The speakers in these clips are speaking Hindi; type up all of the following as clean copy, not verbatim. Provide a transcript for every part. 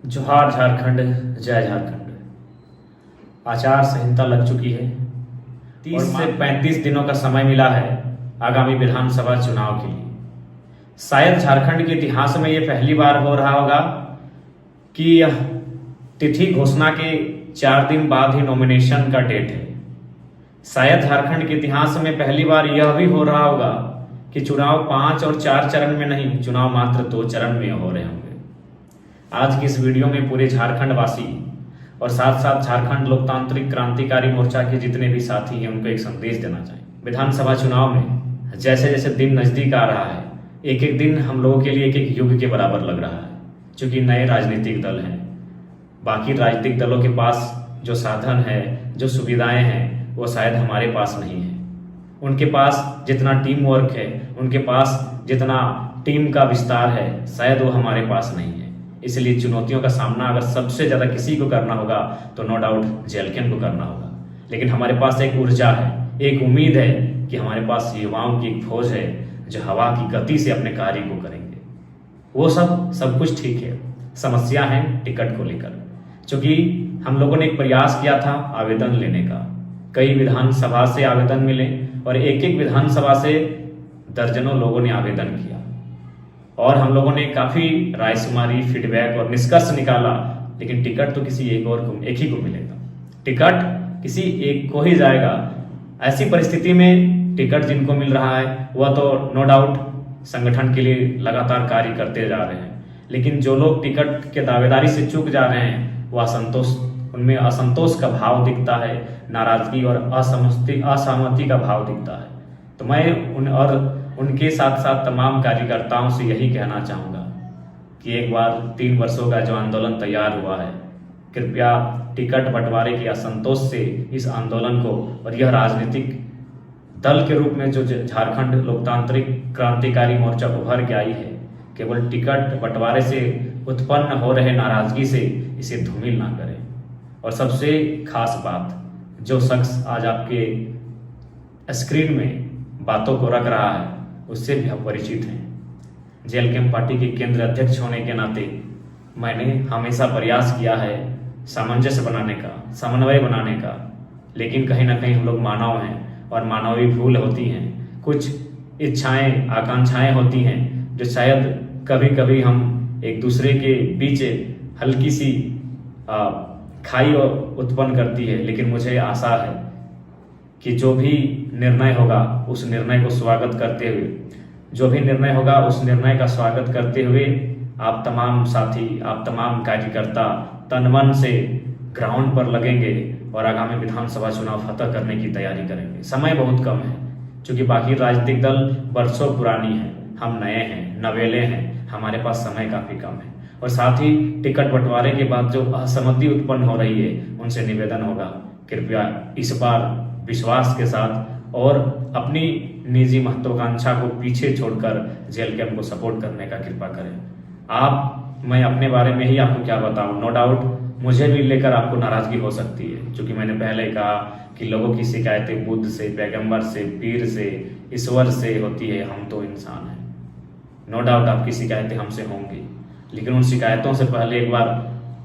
जोहार झारखंड, जय झारखंड। आचार संहिता लग चुकी है। 30 से 35 दिनों का समय मिला है आगामी विधानसभा चुनाव के लिए। शायद झारखंड के इतिहास में ये पहली बार हो रहा होगा कि यह तिथि घोषणा के 4 दिन बाद ही नॉमिनेशन का डेट है। शायद झारखंड के इतिहास में पहली बार यह भी हो रहा होगा कि चुनाव 5 और 4 चरण में नहीं, चुनाव मात्र 2 चरण में हो रहे होंगे। आज की इस वीडियो में पूरे झारखंड वासी और साथ साथ झारखंड लोकतांत्रिक क्रांतिकारी मोर्चा के जितने भी साथी हैं उनको एक संदेश देना चाहिए। विधानसभा चुनाव में जैसे जैसे दिन नजदीक आ रहा है, एक एक दिन हम लोगों के लिए एक एक युग के बराबर लग रहा है। क्योंकि नए राजनीतिक दल हैं, बाकी राजनीतिक दलों के पास जो साधन है, जो सुविधाएं हैं, वो शायद हमारे पास नहीं है। उनके पास जितना टीम वर्क है, उनके पास जितना टीम का विस्तार है, शायद वो हमारे पास नहीं है। इसलिए चुनौतियों का सामना अगर सबसे ज़्यादा किसी को करना होगा तो नो डाउट जेएलके को करना होगा। लेकिन हमारे पास एक ऊर्जा है, एक उम्मीद है कि हमारे पास युवाओं की एक फौज है जो हवा की गति से अपने कार्य को करेंगे। वो सब कुछ ठीक है। समस्या है टिकट को लेकर। क्योंकि हम लोगों ने एक प्रयास किया था आवेदन लेने का, कई विधानसभा से आवेदन मिले और एक एक विधानसभा से दर्जनों लोगों ने आवेदन किया और हम लोगों ने काफ़ी रायशुमारी, फीडबैक और निष्कर्ष निकाला। लेकिन टिकट तो किसी एक ही को मिलेगा, टिकट किसी एक को ही जाएगा। ऐसी परिस्थिति में टिकट जिनको मिल रहा है वह तो नो डाउट संगठन के लिए लगातार कार्य करते जा रहे हैं। लेकिन जो लोग टिकट के दावेदारी से चूक जा रहे हैं वह उनमें असंतोष का भाव दिखता है, नाराजगी और असहमति का भाव दिखता है। तो मैं उनके साथ साथ तमाम कार्यकर्ताओं से यही कहना चाहूँगा कि एक बार 3 वर्षों का जो आंदोलन तैयार हुआ है, कृपया टिकट बंटवारे के असंतोष से इस आंदोलन को और यह राजनीतिक दल के रूप में जो झारखंड लोकतांत्रिक क्रांतिकारी मोर्चा उभर के आई है, केवल टिकट बंटवारे से उत्पन्न हो रहे नाराजगी से इसे धूमिल ना करें। और सबसे खास बात, जो शख्स आज आपके स्क्रीन में बातों को रख रहा है उससे भी आप परिचित हैं। जेएलके पार्टी के केंद्र अध्यक्ष होने के नाते मैंने हमेशा प्रयास किया है सामंजस्य बनाने का, समन्वय बनाने का। लेकिन कहीं ना कहीं हम लोग मानव हैं और मानवीय भूल होती हैं, कुछ इच्छाएं, आकांक्षाएं होती हैं जो शायद कभी कभी हम एक दूसरे के बीच हल्की सी खाई उत्पन्न करती है। लेकिन मुझे आशा है कि जो भी निर्णय होगा उस निर्णय को स्वागत करते हुए, जो भी निर्णय होगा उस निर्णय का स्वागत करते हुए आप तमाम साथी, आप तमाम कार्यकर्ता तन मन से ग्राउंड पर लगेंगे और आगामी विधानसभा चुनाव फतह करने की तैयारी करेंगे। समय बहुत कम है, क्योंकि बाकी राजनीतिक दल वर्षों पुरानी है, हम नए हैं, नवेले हैं, हमारे पास समय काफ़ी कम है। और साथ ही टिकट बंटवारे के बाद जो असहमति उत्पन्न हो रही है उनसे निवेदन होगा, कृपया इस बार विश्वास के साथ और अपनी निजी महत्वाकांक्षा को पीछे छोड़कर जेएलके को सपोर्ट करने का कृपा करें। मैं अपने बारे में ही आपको क्या बताऊं, नो डाउट मुझे भी लेकर आपको नाराजगी हो सकती है, क्योंकि मैंने पहले कहा कि लोगों की शिकायतें बुद्ध से, पैगंबर से, पीर से, ईश्वर से होती है, हम तो इंसान हैं। नो डाउट आपकी शिकायतें हमसे होंगी, लेकिन उन शिकायतों से पहले एक बार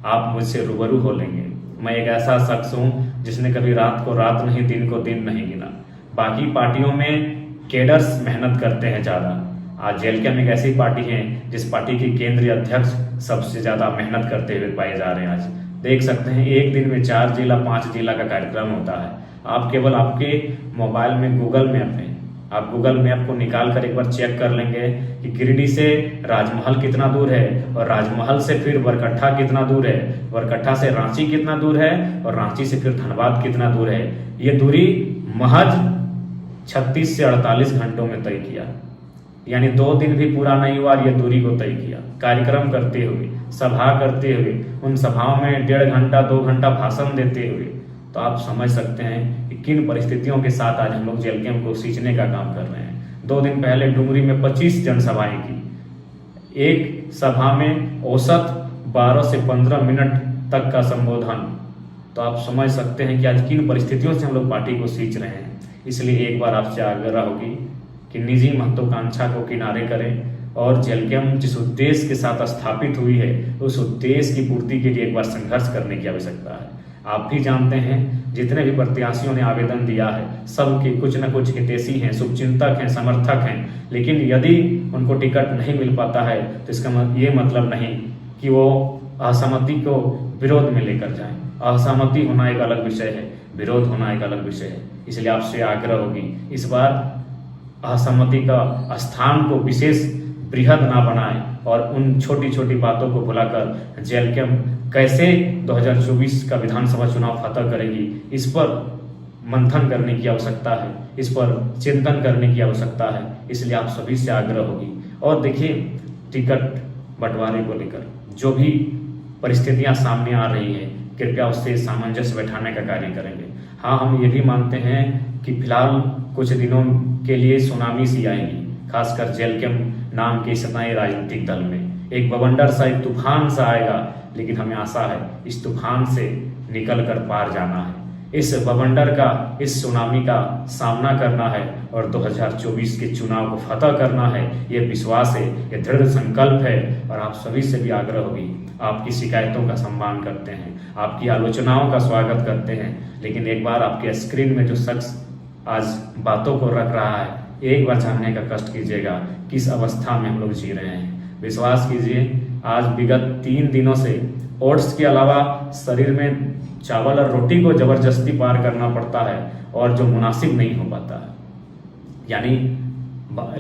आप मुझसे रूबरू हो लेंगे। मैं एक ऐसा शख्स हूँ जिसने कभी रात को रात नहीं, दिन को दिन नहीं गिना। बाकी पार्टियों में केडर्स मेहनत करते हैं ज़्यादा, आज जेएलके में एक ऐसी पार्टी है जिस पार्टी के केंद्रीय अध्यक्ष सबसे ज़्यादा मेहनत करते हुए पाए जा रहे हैं। आज देख सकते हैं एक दिन में 4 जिला 5 जिला का कार्यक्रम होता है। आप केवल आपके मोबाइल में गूगल मैप को निकाल कर एक बार चेक कर लेंगे कि गिरिडीह से राजमहल कितना दूर है और राजमहल से फिर बरकट्ठा कितना दूर है, बरकट्ठा से रांची कितना दूर है और रांची से फिर धनबाद कितना दूर है। ये दूरी महज 36 से 48 घंटों में तय किया, यानी 2 दिन भी पूरा नहीं हुआ ये दूरी को तय किया। कार्यक्रम करते हुए, सभा करते हुए, उन सभाओं में 1.5 घंटा 2 घंटा भाषण देते हुए, तो आप समझ सकते हैं कि किन परिस्थितियों के साथ आज हम लोग जेएलके को सींचने का काम कर रहे हैं। 2 दिन पहले डुमरी में 25 जनसभाएं की, एक सभा में औसत 12 से 15 मिनट तक का संबोधन। तो आप समझ सकते हैं कि आज किन परिस्थितियों से हम लोग पार्टी को सींच रहे हैं। इसलिए एक बार आपसे आग्रह होगी कि निजी महत्वाकांक्षा को किनारे करें और जेलकेम जिस उद्देश्य के साथ स्थापित हुई है उस उद्देश्य की पूर्ति के लिए एक बार संघर्ष करने की आवश्यकता है। आप भी जानते हैं जितने भी प्रत्याशियों ने आवेदन दिया है सबके कुछ न कुछ हितैषी हैं, शुभचिंतक हैं, समर्थक हैं, लेकिन यदि उनको टिकट नहीं मिल पाता है तो इसका ये मतलब नहीं कि वो असहमति को विरोध में लेकर जाएं। असहमति होना एक अलग विषय है, विरोध होना एक अलग विषय है। इसलिए आपसे आग्रह होगी इस बार असहमति का स्थान को विशेष बृहद ना बनाएं और उन छोटी छोटी बातों को भुलाकर जेलकेम कैसे 2024 का विधानसभा चुनाव फतह करेगी इस पर मंथन करने की आवश्यकता है, इस पर चिंतन करने की आवश्यकता है। इसलिए आप सभी से आग्रह होगी। और देखिए, टिकट बंटवारे को लेकर जो भी परिस्थितियां सामने आ रही हैं कृपया उससे सामंजस्य बैठाने का कार्य करेंगे। हाँ, हम ये भी मानते हैं कि फिलहाल कुछ दिनों के लिए सुनामी सी आएगी, खासकर जेलकेम नाम के इस नए राजनीतिक दल में एक बवंडर सा, एक तूफान सा आएगा, लेकिन हमें आशा है इस तूफान से निकल कर पार जाना है, इस बवंडर का, इस सुनामी का सामना करना है और 2024 के चुनाव को फतह करना है। ये विश्वास है, ये दृढ़ संकल्प है। और आप सभी से भी आग्रह होगी, आपकी शिकायतों का सम्मान करते हैं, आपकी आलोचनाओं का स्वागत करते हैं, लेकिन एक बार आपके स्क्रीन में जो शख्स आज बातों को रख रहा है एक बार जानने का कष्ट कीजिएगा किस अवस्था में हम लोग जी रहे हैं। विश्वास कीजिए, आज विगत 3 दिनों से ओट्स के अलावा शरीर में चावल और रोटी को जबरदस्ती पार करना पड़ता है और जो मुनासिब नहीं हो पाता है। यानी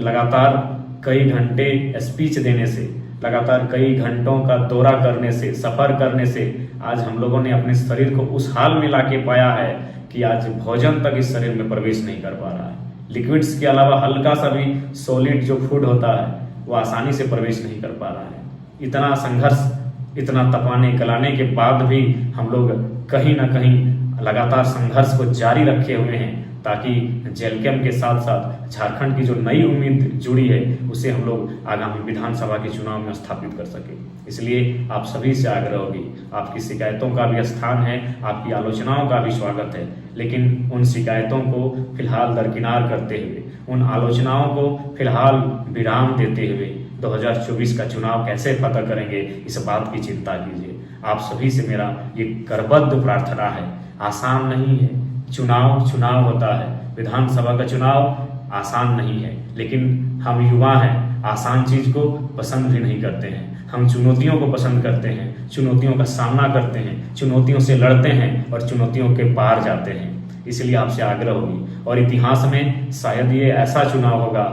लगातार कई घंटे स्पीच देने से, लगातार कई घंटों का दौरा करने से, सफर करने से आज हम लोगों ने अपने शरीर को उस हाल में लाके पाया है कि आज भोजन तक इस शरीर में प्रवेश नहीं कर पा रहा है। लिक्विड्स के अलावा हल्का सा भी सॉलिड जो फूड होता है वो आसानी से प्रवेश नहीं कर पा रहा है। इतना संघर्ष, इतना तपाने गलाने के बाद भी हम लोग कहीं ना कहीं लगातार संघर्ष को जारी रखे हुए हैं ताकि जेलकेम के साथ साथ झारखंड की जो नई उम्मीद जुड़ी है उसे हम लोग आगामी विधानसभा के चुनाव में स्थापित कर सके। इसलिए आप सभी से आग्रह होगी, आपकी शिकायतों का भी स्थान है, आपकी आलोचनाओं का भी स्वागत है, लेकिन उन शिकायतों को फिलहाल दरकिनार करते हुए, उन आलोचनाओं को फिलहाल विराम देते हुए 2024 का चुनाव कैसे फतह करेंगे इस बात की चिंता कीजिए। आप सभी से मेरा ये करबद्ध प्रार्थना है। आसान नहीं है, चुनाव होता है, विधानसभा का चुनाव आसान नहीं है, लेकिन हम युवा हैं, आसान चीज को पसंद भी नहीं करते हैं। हम चुनौतियों को पसंद करते हैं, चुनौतियों का सामना करते हैं, चुनौतियों से लड़ते हैं और चुनौतियों के पार जाते हैं। इसलिए आपसे आग्रह होगी और इतिहास में शायद ये ऐसा चुनाव होगा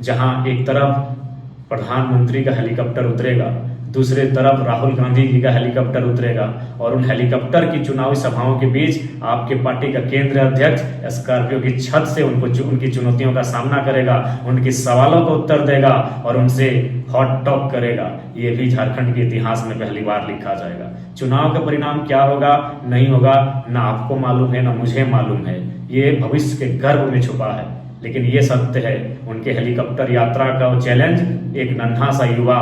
जहां एक तरफ प्रधानमंत्री का हेलीकॉप्टर उतरेगा, दूसरे तरफ राहुल गांधी जी का हेलीकॉप्टर उतरेगा और उन हेलीकॉप्टर की चुनावी सभाओं के बीच आपके पार्टी का केंद्रीय अध्यक्ष स्कॉर्पियो की छत से उनकी चुनौतियों का सामना करेगा, उनके सवालों का उत्तर देगा और उनसे हॉट टॉक करेगा। ये भी झारखंड के इतिहास में पहली बार लिखा जाएगा। चुनाव का परिणाम क्या होगा नहीं होगा ना आपको मालूम है ना मुझे मालूम है, ये भविष्य के गर्भ में छुपा है, लेकिन ये सत्य है उनके हेलीकॉप्टर यात्रा का चैलेंज एक नन्हा सा युवा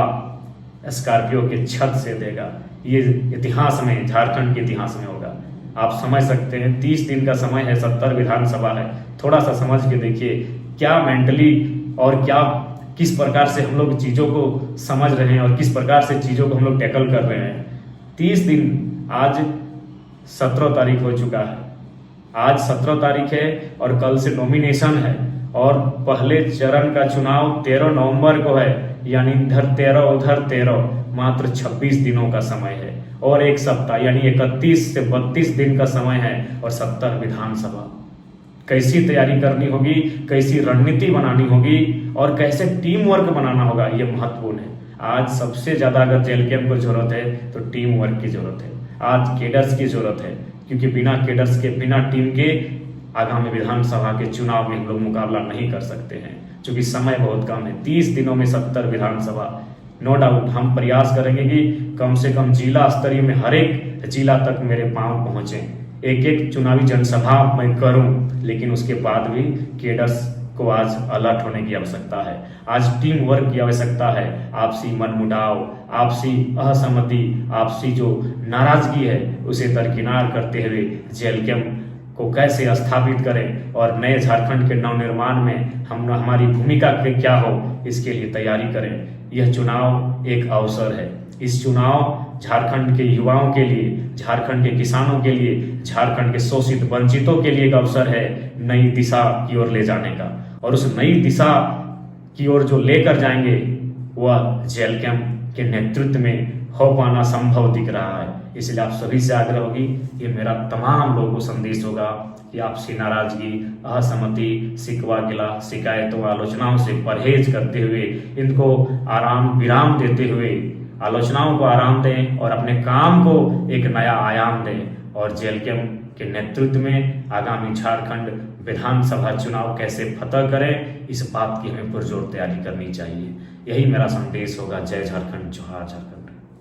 स्कॉर्पियो के छत से देगा। ये इतिहास में, झारखंड के इतिहास में होगा। आप समझ सकते हैं 30 दिन का समय है, 70 विधानसभा है। थोड़ा सा समझ के देखिए क्या मेंटली और क्या किस प्रकार से हम लोग चीज़ों को समझ रहे हैं और किस प्रकार से चीज़ों को हम लोग टैकल कर रहे हैं। 30 दिन, आज 17 तारीख हो चुका है, आज 17 तारीख है और कल से नॉमिनेशन है और पहले चरण का चुनाव 13 नवंबर को है, यानी इधर 13 उधर 13, मात्र 26 दिनों का समय है और एक सप्ताह यानी 31 से 32 दिन का समय है और 70 विधानसभा। कैसी तैयारी करनी होगी, कैसी रणनीति बनानी होगी और कैसे टीम वर्क बनाना होगा, ये महत्वपूर्ण है। आज सबसे ज्यादा अगर जेलकेम को जरूरत है तो टीम वर्क की जरूरत है, आज केडर्स की जरूरत है, क्योंकि बिना केडर्स के, बिना टीम के आगामी विधानसभा के चुनाव में हम लोग मुकाबला नहीं कर सकते हैं, क्योंकि समय बहुत कम है। 30 दिनों में 70 विधानसभा। नो डाउट हम प्रयास करेंगे कि कम से कम जिला स्तरीय में हर एक जिला तक मेरे पांव पहुंचे, एक एक चुनावी जनसभा मैं करूं, लेकिन उसके बाद भी केडर्स को आज अलर्ट होने की आवश्यकता है, आज टीम वर्क की आवश्यकता है। आपसी मनमुटाव, आपसी असहमति, आपसी जो नाराजगी है उसे दरकिनार करते हुए जेलकेम को कैसे स्थापित करें और नए झारखंड के नवनिर्माण में हमारी भूमिका क्या हो इसके लिए तैयारी करें। यह चुनाव एक अवसर है। इस चुनाव झारखंड के युवाओं के लिए, झारखंड के किसानों के लिए, झारखंड के शोषित वंचितों के लिए एक अवसर है नई दिशा की ओर ले जाने का। और उस नई दिशा की ओर जो लेकर जाएंगे वह जेएलकेएम के नेतृत्व में हो पाना संभव दिख रहा है। इसलिए आप सभी से आग्रह होगी, ये मेरा तमाम लोगों को संदेश होगा कि आपसी नाराजगी, असहमति, शिकवा गिला, शिकायतों, आलोचनाओं से परहेज करते हुए, इनको आराम विराम देते हुए, आलोचनाओं को आराम दें और अपने काम को एक नया आयाम दें। और जेएलकेएम के नेतृत्व में आगामी झारखंड विधानसभा चुनाव कैसे फतह करें, इस बात की हमें पुरजोर तैयारी करनी चाहिए। यही मेरा संदेश होगा। जय झारखंड, जोहार झारखंड।